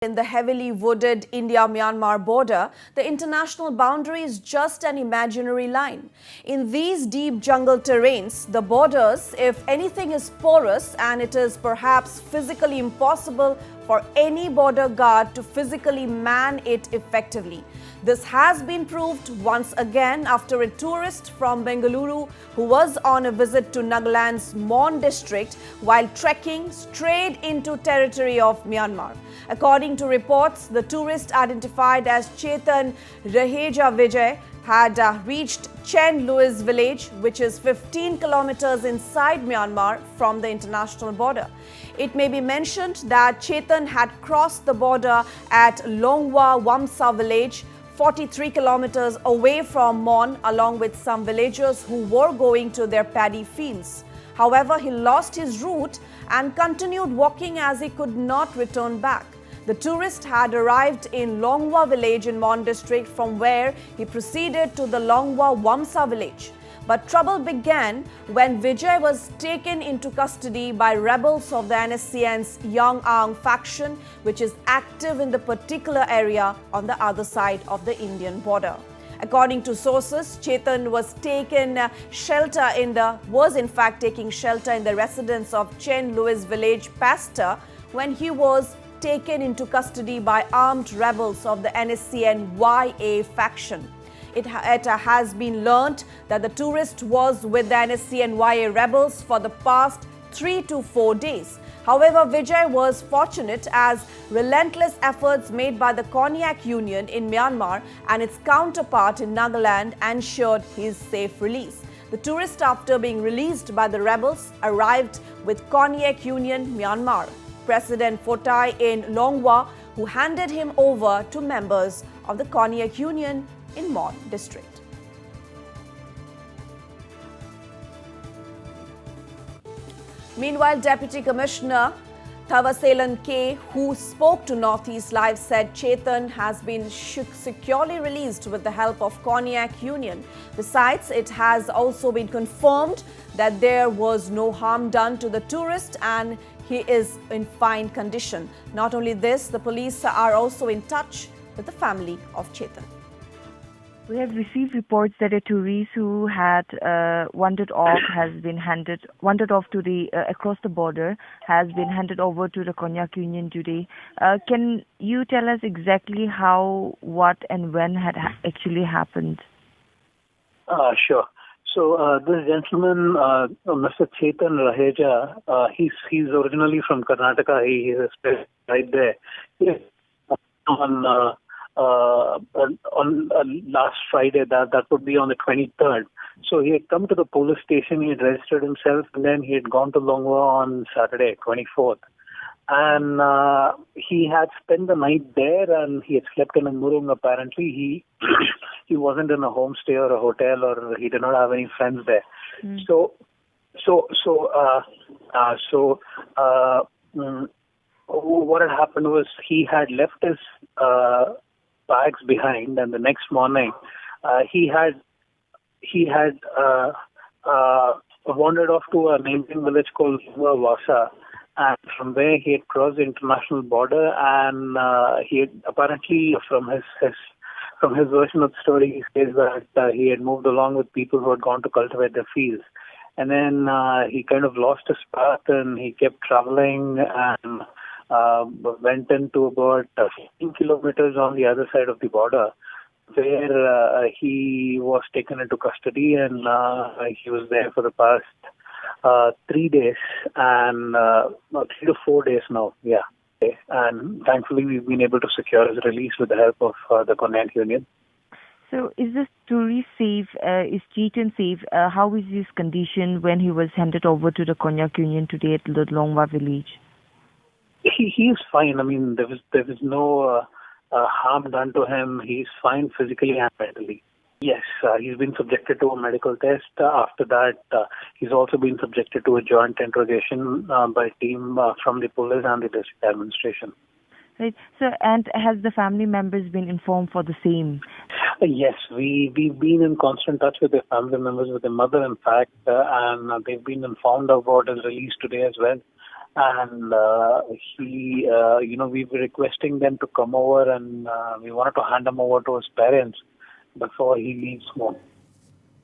In the heavily wooded India-Myanmar border, the international boundary is just an imaginary line. In these deep jungle terrains, the borders, if anything, is porous, and it is perhaps physically impossible for any border guard to physically man it effectively. This has been proved once again after a tourist from Bengaluru who was on a visit to Nagaland's Mon district while trekking strayed into territory of Myanmar. According to reports, the tourist identified as Chetan Raheja Vijay had reached Chen Luize village, which is 15 kilometers inside Myanmar from the international border. It may be mentioned that Chetan had crossed the border at Longwa-Wamsa village, 43 kilometers away from Mon, along with some villagers who were going to their paddy fields. However, he lost his route and continued walking as he could not return back. The tourist had arrived in Longwa village in Mon district, from where he proceeded to the Longwa-Wamsa village. But trouble began when Vijay was taken into custody by rebels of the NSCN-YA faction, which is active in the particular area on the other side of the Indian border. According to sources, Chetan was taking shelter in the residence of Chen Luize village pastor when he was taken into custody by armed rebels of the NSCN-YA faction. It has been learnt that the tourist was with the NSCN-YA rebels for the past 3 to 4 days. However, Vijay was fortunate as relentless efforts made by the Konyak Union in Myanmar and its counterpart in Nagaland ensured his safe release. The tourist, after being released by the rebels, arrived with Konyak Union, Myanmar President Fotai in Longwa, who handed him over to members of the Konyak Union in Mon district. Meanwhile, Deputy Commissioner Thavaselan K, who spoke to Northeast Live, said Chetan has been securely released with the help of Konyak Union. Besides, it has also been confirmed that there was no harm done to the tourist and he is in fine condition. Not only this, the police are also in touch with the family of Chetan. We have received reports that a tourist who had wandered off to the across the border has been handed over to the Konyak Union today. Can you tell us exactly how, what, and when had actually happened? Sure. So this gentleman, Mr. Chetan Raheja, he's originally from Karnataka. He is right there. On last Friday, that would be on the 23rd. So he had come to the police station, he had registered himself, and then he had gone to Longwa on Saturday, 24th. And he had spent the night there, and he had slept in a murung. Apparently, he wasn't in a homestay or a hotel, or he did not have any friends there. So what had happened was he had left his bags behind, and the next morning he had wandered off to a neighboring village called Longwa-Wamsa, and from where he had crossed the international border, and he had apparently, from his version of the story, he says that he had moved along with people who had gone to cultivate their fields, and then he kind of lost his path and he kept traveling and went into about 15 kilometers on the other side of the border, where he was taken into custody, and he was there for the past 3 days, and 3 to 4 days now, yeah. And thankfully, we've been able to secure his release with the help of the Konyak Union. So is this tourist safe? Is Chetan safe? How is his condition when he was handed over to the Konyak Union today at the Longwa village? He is fine. I mean, there was no harm done to him. He's fine physically and mentally. Yes, he's been subjected to a medical test. After that, he's also been subjected to a joint interrogation by a team from the police and the district administration. Right. So, and has the family members been informed for the same? Yes, we've been in constant touch with the family members, with the mother, in fact, and they've been informed about his release today as well. and we were requesting them to come over, and we wanted to hand him over to his parents before he leaves home.